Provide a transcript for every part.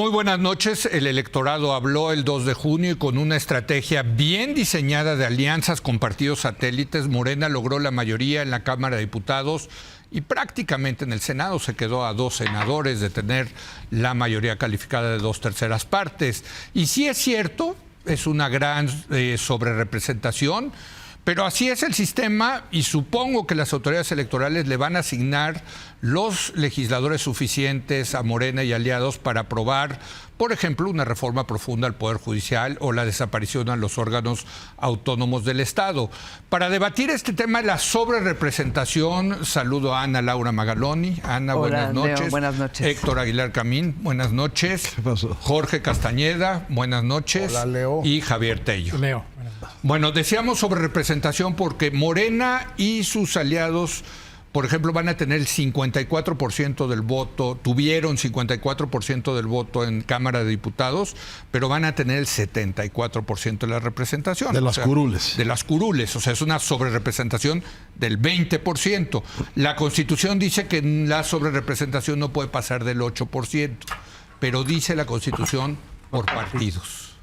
Muy buenas noches. El electorado habló el 2 de junio y con una estrategia bien diseñada de alianzas con partidos satélites, Morena logró la mayoría en la Cámara de Diputados y prácticamente en el Senado se quedó a 2 senadores de tener la mayoría calificada de 2/3 partes. Y sí es cierto, es una gran sobrerepresentación, pero así es el sistema y supongo que las autoridades electorales le van a asignar los legisladores suficientes a Morena y aliados para aprobar, por ejemplo, una reforma profunda al Poder Judicial o la desaparición a los órganos autónomos del Estado. Para debatir este tema de la sobrerepresentación, saludo a Ana Laura Magaloni. Ana, hola, buenas noches. Leo, buenas noches. Héctor Aguilar Camín, buenas noches. ¿Qué pasó? Jorge Castañeda, buenas noches. Hola, Leo. Y Javier Tello. Leo. Bueno, decíamos sobre representación porque Morena y sus aliados, por ejemplo, van a tener el 54% del voto, tuvieron 54% del voto en Cámara de Diputados, pero van a tener el 74% de la representación. De las curules. De las curules, o sea, es una sobrerepresentación del 20%. La Constitución dice que la sobrerepresentación no puede pasar del 8%, pero dice la Constitución por partidos,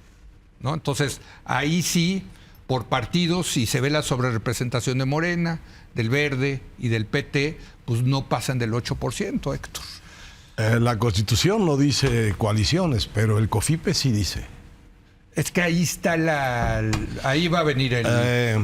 ¿no? Entonces, ahí sí, por partidos, si se ve la sobrerepresentación de Morena, del Verde y del PT, pues no pasan del 8%, Héctor. La Constitución no dice coaliciones, pero el COFIPE sí dice. Es que ahí está ahí va a venir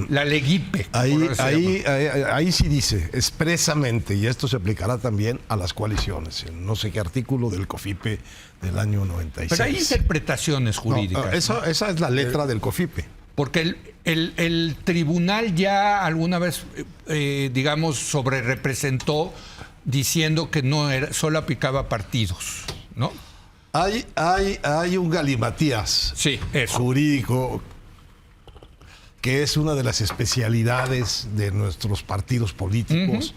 la leguipe. Ahí sí dice expresamente, y esto se aplicará también a las coaliciones, en no sé qué artículo del COFIPE del año 96. Pero hay interpretaciones jurídicas. No, esa es la letra del COFIPE. Porque el tribunal ya alguna vez, digamos, sobrerepresentó diciendo que no era, solo aplicaba partidos, ¿no? Hay un galimatías jurídico que es una de las especialidades de nuestros partidos políticos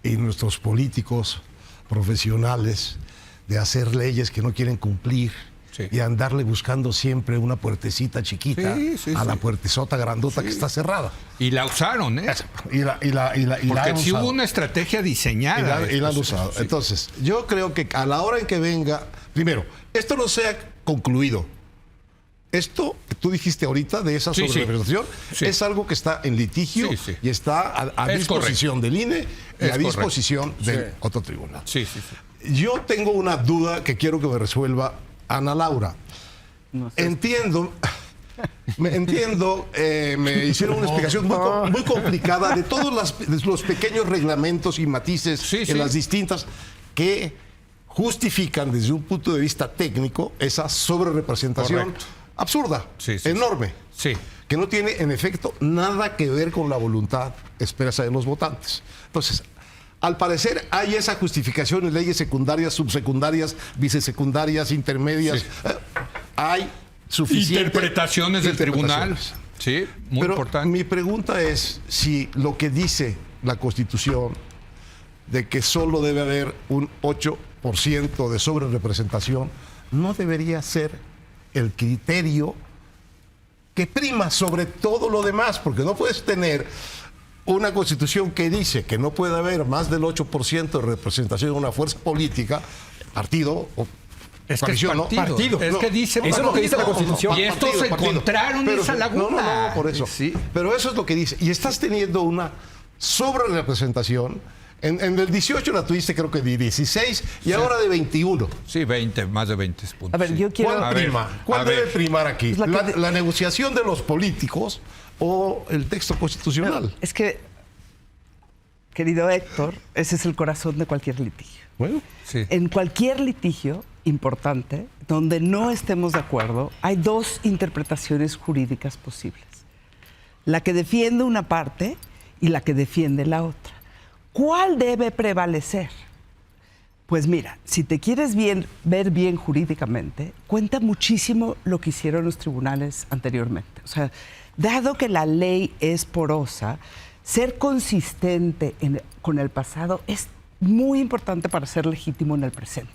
y nuestros políticos profesionales de hacer leyes que no quieren cumplir. Sí. Y andarle buscando siempre una puertecita chiquita a la puertezota grandota que está cerrada. Y la usaron, ¿eh? Porque sí hubo una estrategia diseñada. Y la han usado. Sí. Entonces, yo creo que a la hora en que venga, primero, esto no sea concluido. Esto que tú dijiste ahorita de esa sobrerepresentación es algo que está en litigio y está a disposición del INE y a disposición del otro tribunal. Yo tengo una duda que quiero que me resuelva Ana Laura. No sé. Entiendo, me hicieron una explicación muy complicada de todos los pequeños reglamentos y matices en las distintas que justifican desde un punto de vista técnico esa sobrerepresentación absurda, enorme, que no tiene en efecto nada que ver con la voluntad expresa de los votantes. Entonces, al parecer hay esa justificación en leyes secundarias, subsecundarias, vicesecundarias, intermedias. Hay suficientes interpretaciones del tribunal. Sí, muy importante. Mi pregunta es si lo que dice la Constitución de que solo debe haber un 8% de sobrerepresentación no debería ser el criterio que prima sobre todo lo demás, porque no puedes tener una Constitución que dice que no puede haber más del 8% de representación de una fuerza política, partido o coalición, ¿no? Partido. Es que dice, eso es lo que dice la Constitución. Y estos se encontraron esa laguna. No, por eso. Sí. Pero eso es lo que dice. Y estás teniendo una sobrerepresentación. En el 18 la tuviste creo que de 16 y ahora de 21. Sí, 20, más de 20 puntos. A ver, yo quiero... ¿Cuál debe primar aquí? ¿La negociación de los políticos o el texto constitucional? No, es que, querido Héctor, ese es el corazón de cualquier litigio. Bueno, en cualquier litigio importante, donde no estemos de acuerdo, hay dos interpretaciones jurídicas posibles. La que defiende una parte y la que defiende la otra. ¿Cuál debe prevalecer? Pues mira, si te quieres ver bien jurídicamente, cuenta muchísimo lo que hicieron los tribunales anteriormente. O sea, dado que la ley es porosa, ser consistente con el pasado es muy importante para ser legítimo en el presente.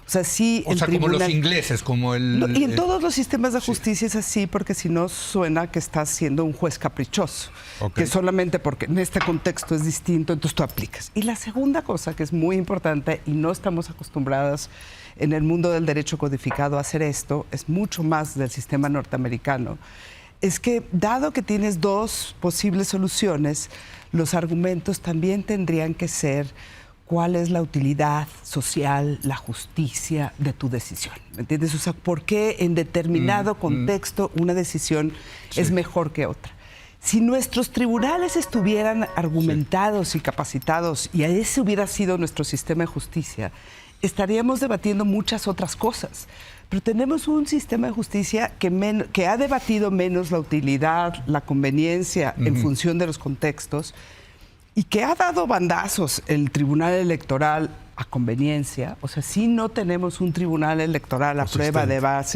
O sea, sí, o sea, como los ingleses, como y en todos los sistemas de justicia es así, porque si no suena que estás siendo un juez caprichoso, que solamente porque en este contexto es distinto, entonces tú aplicas. Y la segunda cosa que es muy importante, y no estamos acostumbradas en el mundo del derecho codificado a hacer esto, es mucho más del sistema norteamericano, es que dado que tienes dos posibles soluciones, los argumentos también tendrían que ser cuál es la utilidad social, la justicia de tu decisión. ¿Me entiendes? O sea, ¿por qué en determinado contexto una decisión es mejor que otra? Si nuestros tribunales estuvieran argumentados y capacitados, y ese hubiera sido nuestro sistema de justicia, estaríamos debatiendo muchas otras cosas. Pero tenemos un sistema de justicia que ha debatido menos la utilidad, la conveniencia en función de los contextos, y que ha dado bandazos el Tribunal Electoral a conveniencia. O sea, sí no tenemos un Tribunal Electoral a prueba de balas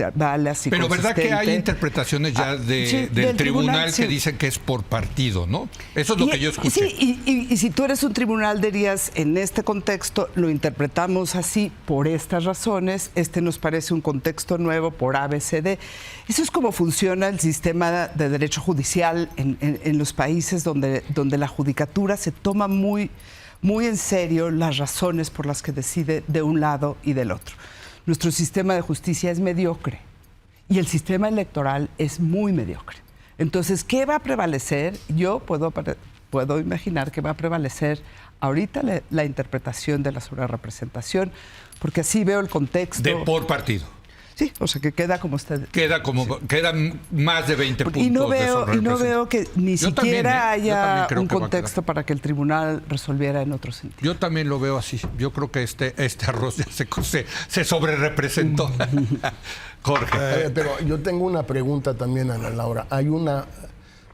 y pero consistente. ¿Verdad que hay interpretaciones ya del tribunal que dicen que es por partido, no? Eso es lo que yo escuché. Sí, y si tú eres un tribunal dirías, en este contexto lo interpretamos así por estas razones, nos parece un contexto nuevo por ABCD. Eso es como funciona el sistema de derecho judicial en los países donde la judicatura se toma muy en serio las razones por las que decide de un lado y del otro. Nuestro sistema de justicia es mediocre y el sistema electoral es muy mediocre. Entonces, ¿qué va a prevalecer? Yo puedo imaginar que va a prevalecer ahorita la interpretación de la sobrerepresentación, porque así veo el contexto. De por partido. Sí, o sea, que queda como usted. Quedan más de 20 puntos. Y no veo que ni siquiera haya un contexto para que el tribunal resolviera en otro sentido. Yo también lo veo así. Yo creo que este arroz ya se sobrerepresentó. Jorge. Pero yo tengo una pregunta también, Ana Laura. Hay una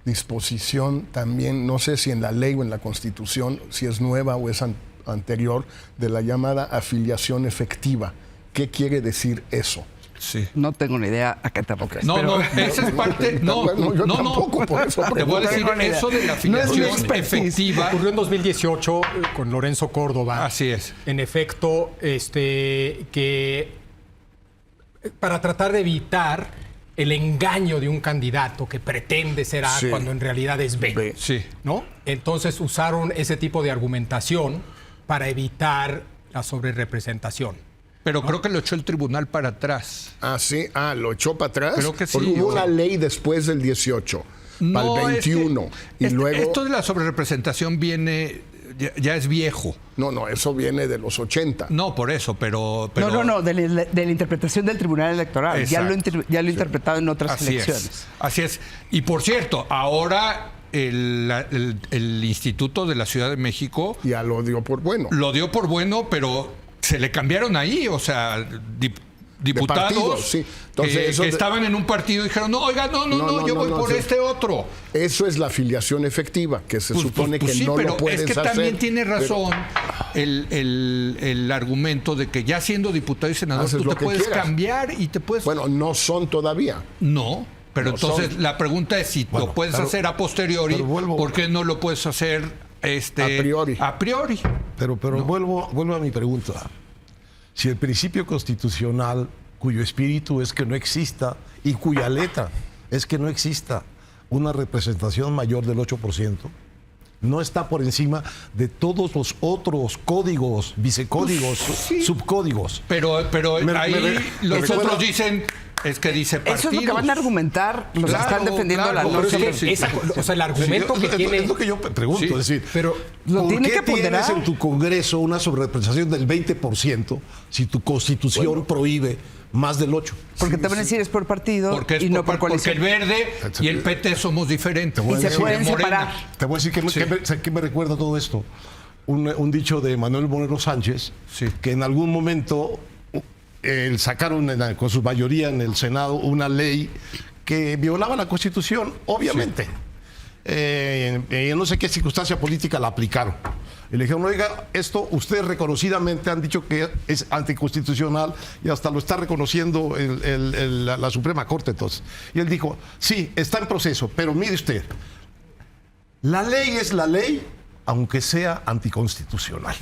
disposición también, no sé si en la ley o en la Constitución, si es nueva o es anterior, de la llamada afiliación efectiva. ¿Qué quiere decir eso? Sí. No tengo ni idea a qué te refieres. No, esa es parte. Yo tampoco, por eso. Te voy a decir eso de la afiliación efectiva. Ocurrió en 2018 con Lorenzo Córdoba. Así es. En efecto, que para tratar de evitar el engaño de un candidato que pretende ser A cuando en realidad es B. Sí. ¿No? Entonces usaron ese tipo de argumentación para evitar la sobrerepresentación. Pero creo que lo echó el tribunal para atrás. Ah, sí. Ah, ¿lo echó para atrás? Creo que sí. Porque hubo una ley después del 18, para el 21. Y luego... Esto de la sobrerepresentación viene... Ya es viejo. No, eso viene de los 80. No, por eso, pero... No, de la interpretación del Tribunal Electoral. Ya lo he interpretado en otras elecciones. Así es. Y por cierto, ahora... El Instituto de la Ciudad de México... Ya lo dio por bueno. Lo dio por bueno, pero se le cambiaron ahí, o sea, diputados partidos, sí. Entonces, que estaban en un partido y dijeron, no, oiga, no, yo voy por este otro. Eso es la afiliación efectiva, que se supone que sí, no pero lo puedes hacer. Es que también tiene razón el argumento de que ya siendo diputado y senador tú te puedes cambiar y te puedes... Bueno, no son todavía. No. Pero entonces la pregunta es si lo puedes hacer a posteriori, ¿por qué no lo puedes hacer a priori? Pero vuelvo a mi pregunta. Si el principio constitucional, cuyo espíritu es que no exista y cuya letra es que no exista una representación mayor del 8%, no está por encima de todos los otros códigos, vicecódigos, subcódigos. Pero ahí los otros dicen... Es que dice partidos. Eso es lo que van a argumentar los que están defendiendo la norma. O sea, el argumento que tiene... Es lo que yo pregunto. Es decir, pero ¿por qué tienes en tu Congreso una sobrerepresentación del 20% si tu Constitución prohíbe más del 8%? Porque te van a decir es por partido y no por coalición. Porque el Verde y el PT somos diferentes. Y se pueden separar. Te voy a decir que me recuerda todo esto. Un dicho de Manuel Monero Sánchez, que en algún momento... sacaron con su mayoría en el Senado una ley que violaba la Constitución, obviamente. En no sé qué circunstancia política la aplicaron. Y le dijeron, oiga, esto ustedes reconocidamente han dicho que es anticonstitucional y hasta lo está reconociendo la Suprema Corte entonces. Y él dijo, sí, está en proceso, pero mire usted, la ley es la ley aunque sea anticonstitucional.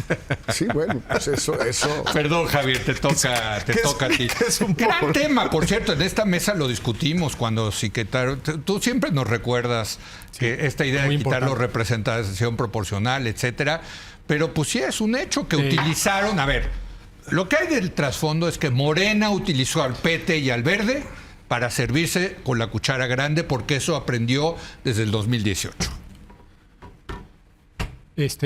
Sí, bueno, pues eso. Perdón, Javier, te toca a ti. Es un Gran tema, por cierto, en esta mesa lo discutimos cuando sí quitaron. Tú siempre nos recuerdas que esta idea de quitar la representación proporcional, etcétera, pero pues sí es un hecho que utilizaron. A ver, lo que hay del trasfondo es que Morena utilizó al PT y al Verde para servirse con la cuchara grande, porque eso aprendió desde el 2018. Creo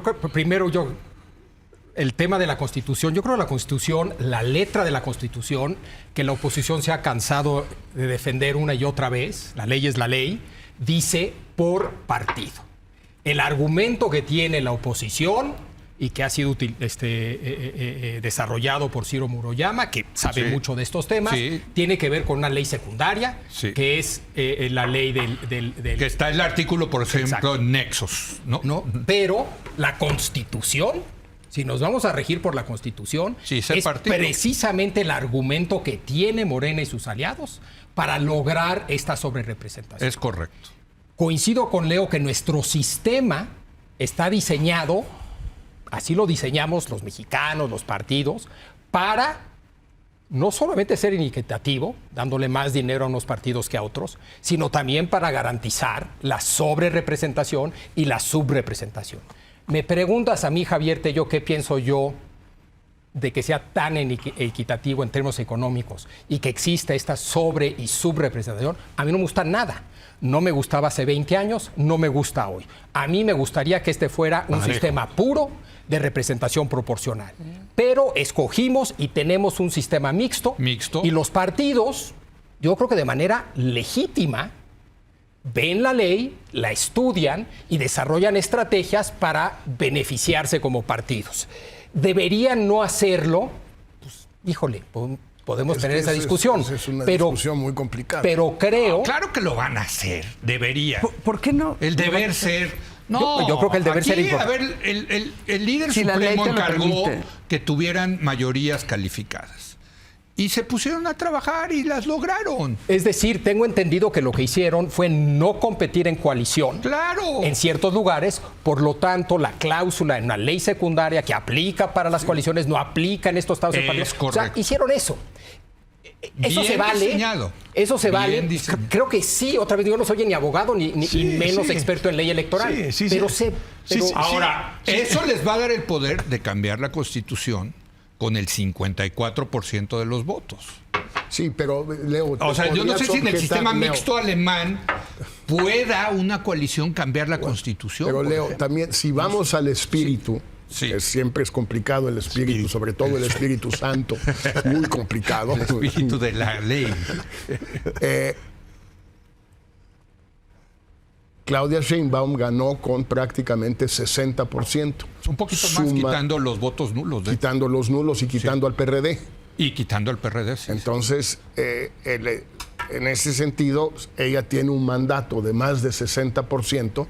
que primero el tema de la Constitución, yo creo que la Constitución, la letra de la Constitución, que la oposición se ha cansado de defender una y otra vez, la ley es la ley, dice por partido. El argumento que tiene la oposición y que ha sido desarrollado por Ciro Murayama, que sabe mucho de estos temas, tiene que ver con una ley secundaria, que es la ley del... Que está el artículo, por ejemplo, en nexos, ¿no? Pero la Constitución, si nos vamos a regir por la Constitución, es precisamente el argumento que tiene Morena y sus aliados para lograr esta sobrerepresentación. Es correcto. Coincido con Leo que nuestro sistema está diseñado, así lo diseñamos los mexicanos, los partidos, para no solamente ser inequitativo, dándole más dinero a unos partidos que a otros, sino también para garantizar la sobrerepresentación y la subrepresentación. Me preguntas a mí, Javier Tello, ¿qué pienso yo de que sea tan equitativo en términos económicos y que exista esta sobre y subrepresentación? A mí no me gusta nada. No me gustaba hace 20 años, no me gusta hoy. A mí me gustaría que este fuera un sistema puro de representación proporcional. Pero escogimos y tenemos un sistema mixto. Y los partidos, yo creo que de manera legítima, ven la ley, la estudian y desarrollan estrategias para beneficiarse como partidos. Deberían no hacerlo, pues, híjole, podemos tener esa discusión. Es una discusión muy complicada. Pero creo... Claro que lo van a hacer, debería. ¿Por qué no? El deber ser... No, yo creo que el deber ser importante. A ver, el líder supremo encargó que tuvieran mayorías calificadas. Y se pusieron a trabajar y las lograron. Es decir, tengo entendido que lo que hicieron fue no competir en coalición. ¡Claro! En ciertos lugares. Por lo tanto, la cláusula en una ley secundaria que aplica para las coaliciones no aplica en estos estados de partidos. O sea, hicieron eso. Eso se vale. Diseñado. Eso se vale. Creo que sí. Otra vez, yo no soy ni abogado ni menos experto en ley electoral. Ahora, eso les va a dar el poder de cambiar la Constitución con el 54% de los votos. Sí, pero Leo... O sea, yo no sé si en el sistema mixto alemán pueda una coalición cambiar la Constitución. Pero Leo, también, si vamos al espíritu... Sí. Siempre es complicado el espíritu, sobre todo el Espíritu Santo, muy complicado. El espíritu de la ley. Claudia Sheinbaum ganó con prácticamente 60%. Un poquito más, quitando los votos nulos. Quitando los nulos y quitando al PRD. Y quitando al PRD, sí. Entonces, en ese sentido, ella tiene un mandato de más de 60%,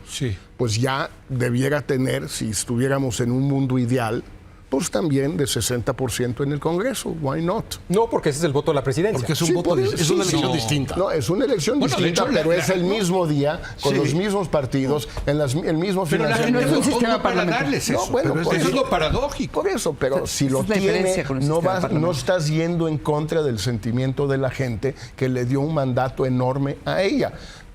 pues ya debiera tener, si estuviéramos en un mundo ideal, pues también de 60% en el Congreso. Why not? No, porque ese es el voto de la presidencia. Porque es un voto, es una elección distinta. No, es una elección distinta, pero es el mismo día, con los mismos partidos, el mismo financiamiento. Pero no es un sistema para darles eso. Eso es lo paradójico. Por eso, pero si lo tiene, no estás yendo en contra del sentimiento de la gente que le dio un mandato enorme a ella.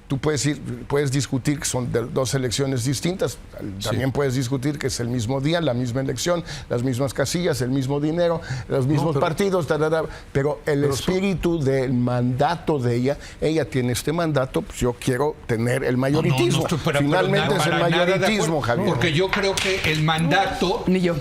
Tú puedes discutir que son dos elecciones distintas, también puedes discutir que es el mismo día, la misma elección, las mismas casillas, el mismo dinero, los mismos partidos, pero el espíritu del mandato de ella tiene este mandato, pues yo quiero tener el mayorismo. Finalmente es el mayorismo, Javier. Porque yo creo que el mandato... Ni yo.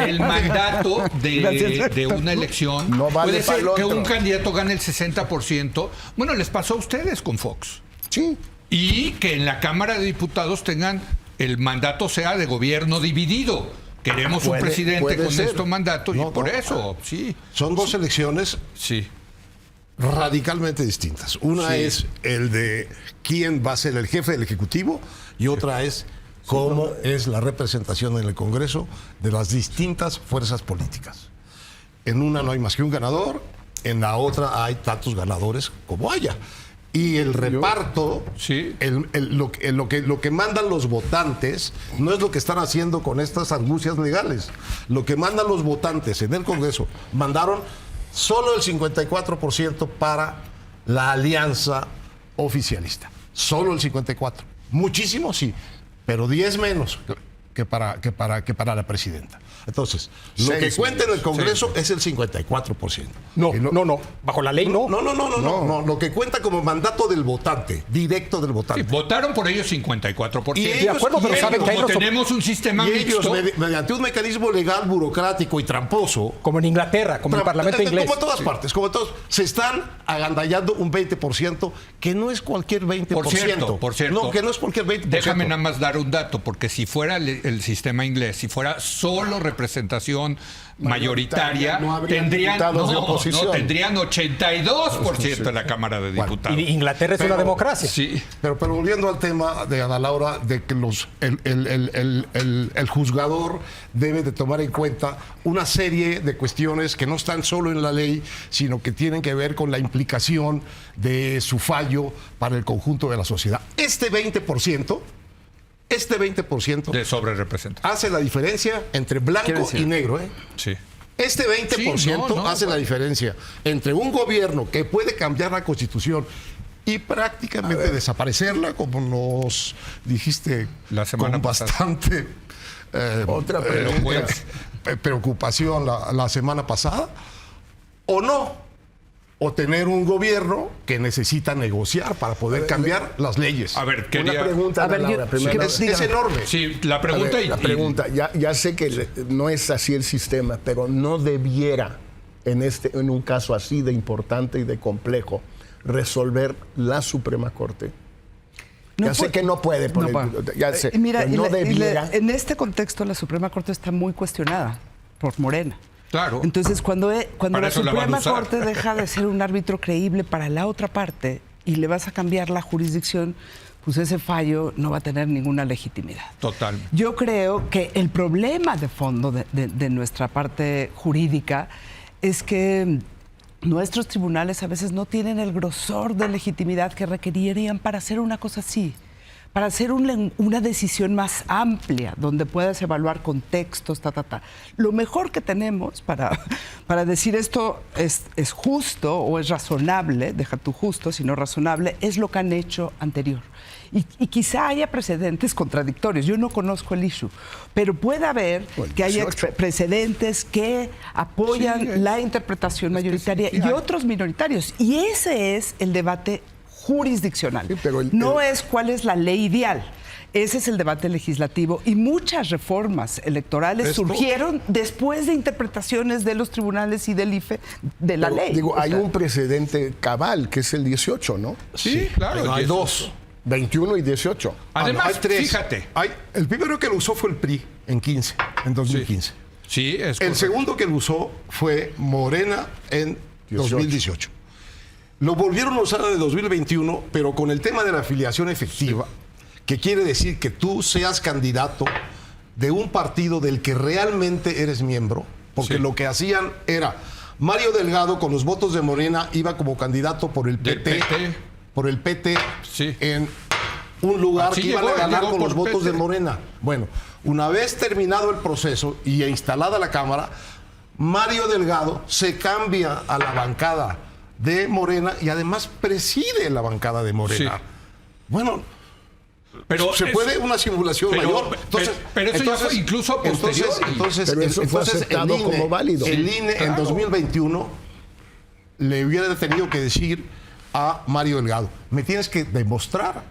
El mandato de una elección no vale puede ser que un candidato gane el 60%. Bueno, les pasó a ustedes con Fox. Sí. Y que en la Cámara de Diputados tengan el mandato sea de gobierno dividido. Queremos un presidente con este mandato y por eso, sí. Son dos elecciones radicalmente distintas. Una es el de quién va a ser el jefe del Ejecutivo y otra es cómo es la representación en el Congreso de las distintas fuerzas políticas. En una no hay más que un ganador, en la otra hay tantos ganadores como haya. Y el reparto, Sí. lo que mandan los votantes, no es lo que están haciendo con estas argucias legales. Lo que mandan los votantes en el Congreso, mandaron solo el 54% para la alianza oficialista. Solo el 54%. Muchísimo, sí, pero 10 menos que para la presidenta. Entonces, lo que cuenta en el Congreso es el 54%. No, bajo la ley no. No. Lo que cuenta como mandato del votante, directo del votante. Sí, votaron por ellos 54%. Y ellos- De acuerdo, pero y saben que hay como los... tenemos un sistema Y ellos, mixto, mediante un mecanismo legal, burocrático y tramposo, Como en Inglaterra, como en el Parlamento inglés. como en todas partes, como todos, se están agandallando un 20%, que no es cualquier 20%. Por cierto. No, que no es cualquier 20%. Déjame nada más dar un dato, porque si fuera el sistema inglés, si fuera solo representación mayoritaria, no habría tendrían, diputados de oposición. tendrían 82% en la Cámara de Diputados. Y Inglaterra es una democracia. Sí. Pero volviendo al tema de Ana Laura, de que el juzgador debe de tomar en cuenta una serie de cuestiones que no están solo en la ley, sino que tienen que ver con la implicación de su fallo para el conjunto de la sociedad. Este 20% De sobrerepresentación. hace la diferencia entre blanco y negro, ¿eh? Sí. Este 20% Sí, no, hace la diferencia entre un gobierno que puede cambiar la Constitución y prácticamente desaparecerla, como nos dijiste La semana con pasada. bastante Otra preocupación la semana pasada, o no, o tener un gobierno que necesita negociar para poder cambiar las leyes. A ver, Una quería... pregunta, A ver, Ana Laura, yo- primero. Es enorme. Sí, la A pregunta ver, y... la pregunta, ya sé que no es así el sistema, pero no debiera en un caso así de importante y de complejo resolver la Suprema Corte. Ya sé que no puede, ya sé, Mira, pero no debiera. en este contexto la Suprema Corte está muy cuestionada por Morena. Claro. Entonces, cuando Para la eso la van a Suprema usar. Corte deja de ser un árbitro creíble para la otra parte y le vas a cambiar la jurisdicción, pues ese fallo no va a tener ninguna legitimidad. Total. Yo creo que el problema de fondo de nuestra parte jurídica es que nuestros tribunales a veces no tienen el grosor de legitimidad que requerirían para hacer una cosa así, para hacer una decisión más amplia, donde puedas evaluar contextos, Lo mejor que tenemos para decir esto es justo o es razonable, deja tu justo, sino razonable, es lo que han hecho anterior. Y quizá haya precedentes contradictorios. Yo no conozco el issue, pero puede haber que haya precedentes que apoyan la interpretación mayoritaria y otros minoritarios. Y ese es el debate jurisdiccional. Sí, pero no es cuál es la ley ideal. Ese es el debate legislativo y muchas reformas electorales surgieron después de interpretaciones de los tribunales y del IFE de la ley. Digo, hay un precedente cabal, que es el 18, ¿no? Sí, claro. No, hay y eso- dos. 21 y 18. Además, hay tres. fíjate. El primero que lo usó fue el PRI en 2015. Sí, es El correcto. segundo que lo usó fue Morena en 2018. Lo volvieron a usar en el 2021, pero con el tema de la afiliación efectiva, que quiere decir que tú seas candidato de un partido del que realmente eres miembro, porque Sí. lo que hacían era Mario Delgado con los votos de Morena iba como candidato por el Del PT, PT. por el PT Sí. en un lugar Así que iban llegó, a ganar llegó con por los votos PT. de Morena. Bueno, una vez terminado el proceso y instalada la Cámara, Mario Delgado se cambia a la bancada de Morena y además preside la bancada de Morena. Sí. Bueno, Pero se es- puede una simulación pero- mayor. pero eso ya fue incluso a posteriori. Pero eso fue aceptado el INE, como válido. El INE en Claro. 2021 le hubiera tenido que decir a Mario Delgado, me tienes que demostrar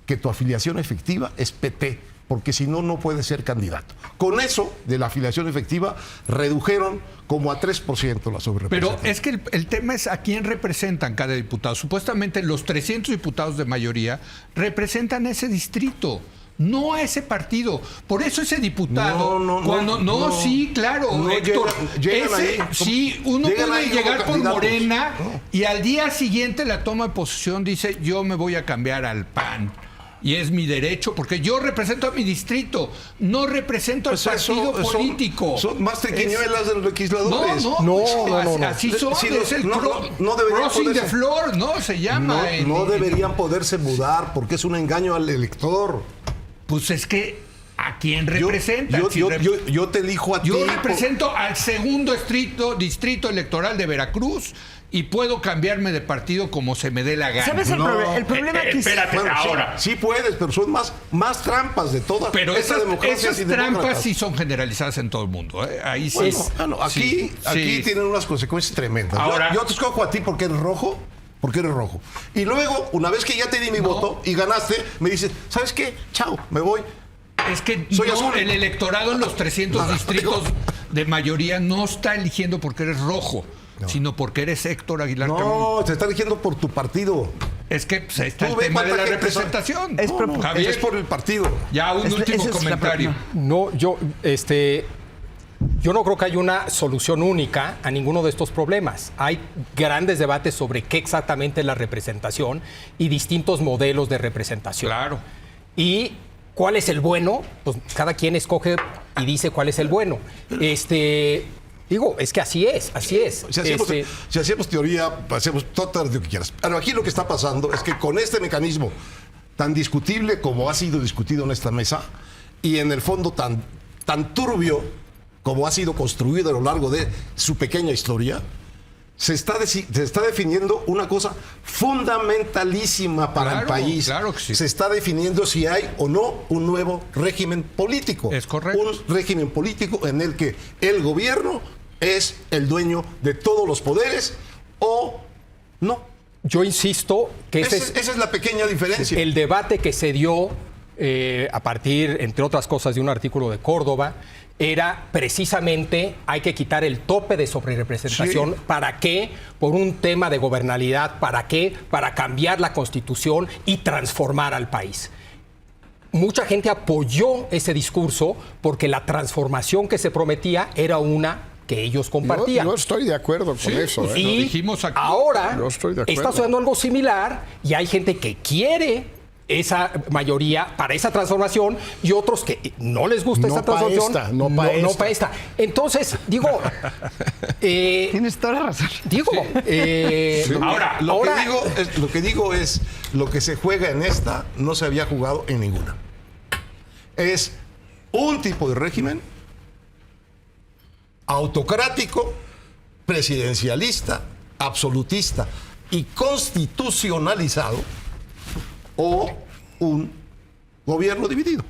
que tu afiliación efectiva es PT, porque si no, no puedes ser candidato. Con eso de la afiliación efectiva redujeron como a 3% la Pero sobrerepresentación. es que el tema es a quién representan cada diputado. Supuestamente los 300 diputados de mayoría representan ese distrito, no a ese partido. Por eso ese diputado, sí, claro, No, Héctor, llegan ese, ahí, sí, uno llegan puede ahí como llegar por candidatos. Morena No. y al día siguiente la toma de posesión dice, yo me voy a cambiar al PAN. y es mi derecho, porque yo represento a mi distrito, no represento al partido político. Son más triquiñuelas de los legisladores. No. Así son, es el no deberían crossing the poderse- floor, ¿no? Se llama. No deberían poderse mudar porque es un engaño al elector. Pues es que, ¿a quién representa? Yo te elijo a ti. Yo represento al segundo distrito electoral de Veracruz y puedo cambiarme de partido como se me dé la gana. ¿Sabes el problema aquí? espérate, Bueno, ahora. sí puedes, pero son más trampas de toda Pero esa democracia. esas trampas sí son generalizadas en todo el mundo. Ahí sí. Bueno, aquí tienen unas consecuencias tremendas. Ahora- yo te escojo a ti porque eres rojo. Porque eres rojo. Y luego, una vez que ya te di mi voto y ganaste, me dices, ¿sabes qué? Chao, me voy. Es que Soy no, azul. el electorado en los 300 distritos de mayoría no está eligiendo porque eres rojo, sino porque eres Héctor Aguilar Camín. No, te está eligiendo por tu partido. Es que pues, está el Tú ve tema de cuánta la gente representación. Es por- Javier, Es por el partido. ya un último esa es la comentario. No, yo no creo que haya una solución única a ninguno de estos problemas. Hay grandes debates sobre qué exactamente es la representación y distintos modelos de representación. Claro. Y cuál es el bueno, pues cada quien escoge y dice cuál es el bueno. Digo, es que así es. Si hacemos teoría, hacemos todo lo que quieras. Pero aquí lo que está pasando es que con este mecanismo tan discutible como ha sido discutido en esta mesa y en el fondo tan turbio como ha sido construido a lo largo de su pequeña historia, se está definiendo una cosa fundamentalísima para Claro, el país. claro que sí. Se está definiendo si hay o no un nuevo régimen político. Es correcto. Un régimen político en el que el gobierno es el dueño de todos los poderes o no. Yo insisto que Esa es la pequeña diferencia. el debate que se dio a partir, entre otras cosas, de un artículo de Córdoba, era precisamente hay que quitar el tope de sobrerepresentación. Sí. ¿Para qué? Por un tema de gobernabilidad. ¿Para qué? Para cambiar la Constitución y transformar al país. Mucha gente apoyó ese discurso porque la transformación que se prometía era una que ellos compartían. Yo estoy de acuerdo con eso. pues, ¿eh? lo Y dijimos aquí. ahora Yo estoy de acuerdo. está sucediendo algo similar y hay gente que quiere esa mayoría para esa transformación y otros que no les gusta No esa pa' transformación. esta, no pa' esta. pa' esta. Entonces, digo... Tienes toda la razón. Ahora, Lo que digo es lo que se juega en esta no se había jugado en ninguna. Es un tipo de régimen autocrático, presidencialista, absolutista y constitucionalizado o un gobierno dividido.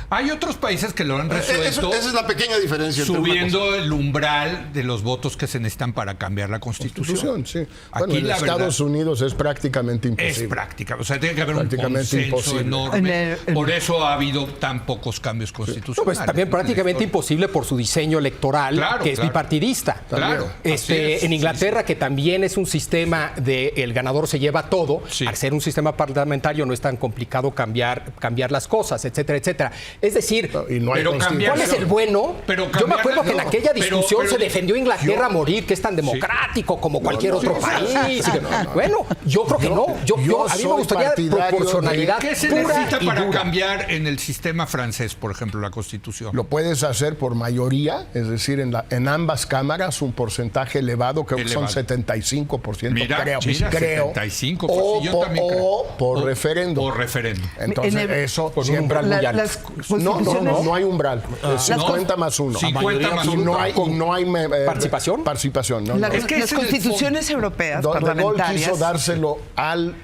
Hay otros países que lo han resuelto Esa es la pequeña diferencia. entre una subiendo el umbral de los votos que se necesitan para cambiar la Constitución. Sí. Aquí Bueno, en la Estados verdad Unidos es prácticamente imposible. es práctica. O sea, tiene que haber un Prácticamente consenso imposible. enorme. Por eso ha habido tan pocos cambios constitucionales. pues también prácticamente En la historia. imposible por su diseño electoral, Claro, que es claro. bipartidista. Claro, así es. En Inglaterra, que también es un sistema de el ganador se lleva todo, Sí. al ser un sistema parlamentario no es tan complicado cambiar las cosas, etcétera, etcétera. Es decir, Y no hay Pero constitución. ¿cuál es el bueno? Pero Yo me acuerdo cambiarla, que en no. aquella discusión Pero se defendió Inglaterra a morir, que es tan democrático como cualquier otro país. Bueno, yo creo que no. A mí me soy gustaría partidario proporcionalidad ¿Qué se pura necesita y para dura. cambiar en el sistema francés, por ejemplo, la Constitución? Lo puedes hacer por mayoría, es decir, en ambas cámaras un porcentaje elevado, creo que son Elevado. 75%, Mira, creo. 75%, O, yo también creo. o por referéndum. Por referéndum. Entonces, En el- eso Con un siempre... umbral muy alto. Las No, constituciones- no hay umbral. Es 50 más 1. 50 más Y uno. no hay ¿Participación? Participación, no. La- no. Es que las ese es el constituciones europeas De Gaulle parlamentarias. quiso dárselo al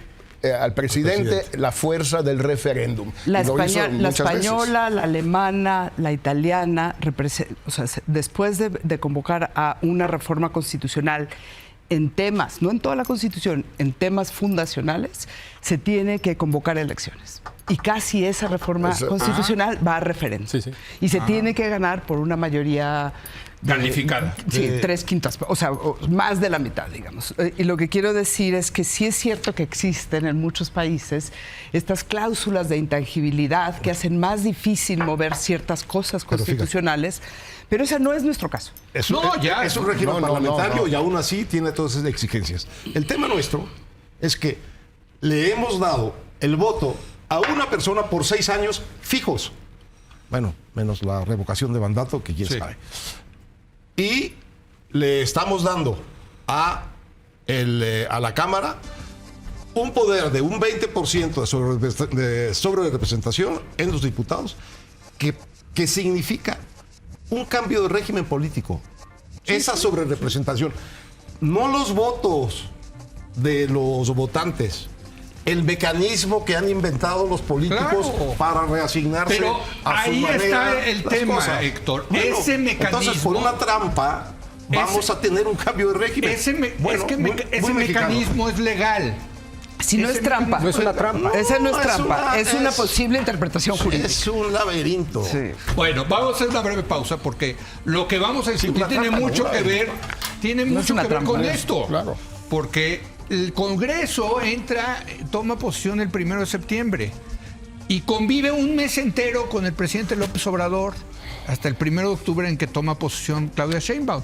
presidente la fuerza del referéndum. La, Y lo hizo la muchas veces. española, la alemana, la italiana, o sea, después de convocar a una reforma constitucional en temas, no en toda la Constitución, en temas fundacionales, se tiene que convocar elecciones. Y casi esa reforma constitucional va a referéndum. Sí, sí. Y se tiene que ganar por una mayoría Calificada. Sí, 3/5, o sea, más de la mitad, digamos. Y lo que quiero decir es que sí es cierto que existen en muchos países estas cláusulas de intangibilidad que hacen más difícil mover ciertas cosas constitucionales, pero ese no es nuestro caso. Es No, ya. es un régimen No, no, parlamentario no. y aún así tiene todas esas exigencias. El tema nuestro es que le hemos dado el voto a una persona por 6 años fijos. Bueno, menos la revocación de mandato, que quién sabe. Y le estamos dando a la Cámara un poder de un 20% de sobrerepresentación en los diputados, que significa un cambio de régimen político. Esa sobrerepresentación, no los votos de los votantes, el mecanismo que han inventado los políticos para reasignarse a su manera. Ahí está el tema, cosas. Héctor. Bueno, ese mecanismo. Entonces, por una trampa, vamos a tener un cambio de régimen. Ese mecanismo es legal. Si no es trampa. No es una trampa. Esa no es trampa. Es una posible interpretación jurídica. Es un laberinto. Sí. Bueno, vamos a hacer una breve pausa porque lo que vamos a discutir tiene mucho que ver, con esto. Claro. Porque el Congreso toma posición el 1 de septiembre y convive un mes entero con el presidente López Obrador hasta el 1 de octubre en que toma posición Claudia Sheinbaum.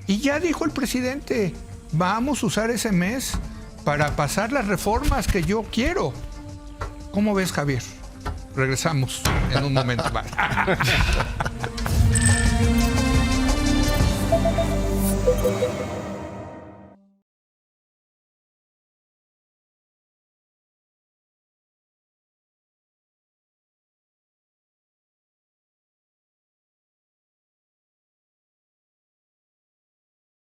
Y ya dijo el presidente, vamos a usar ese mes para pasar las reformas que yo quiero. ¿Cómo ves, Javier? Regresamos en un momento. Bye.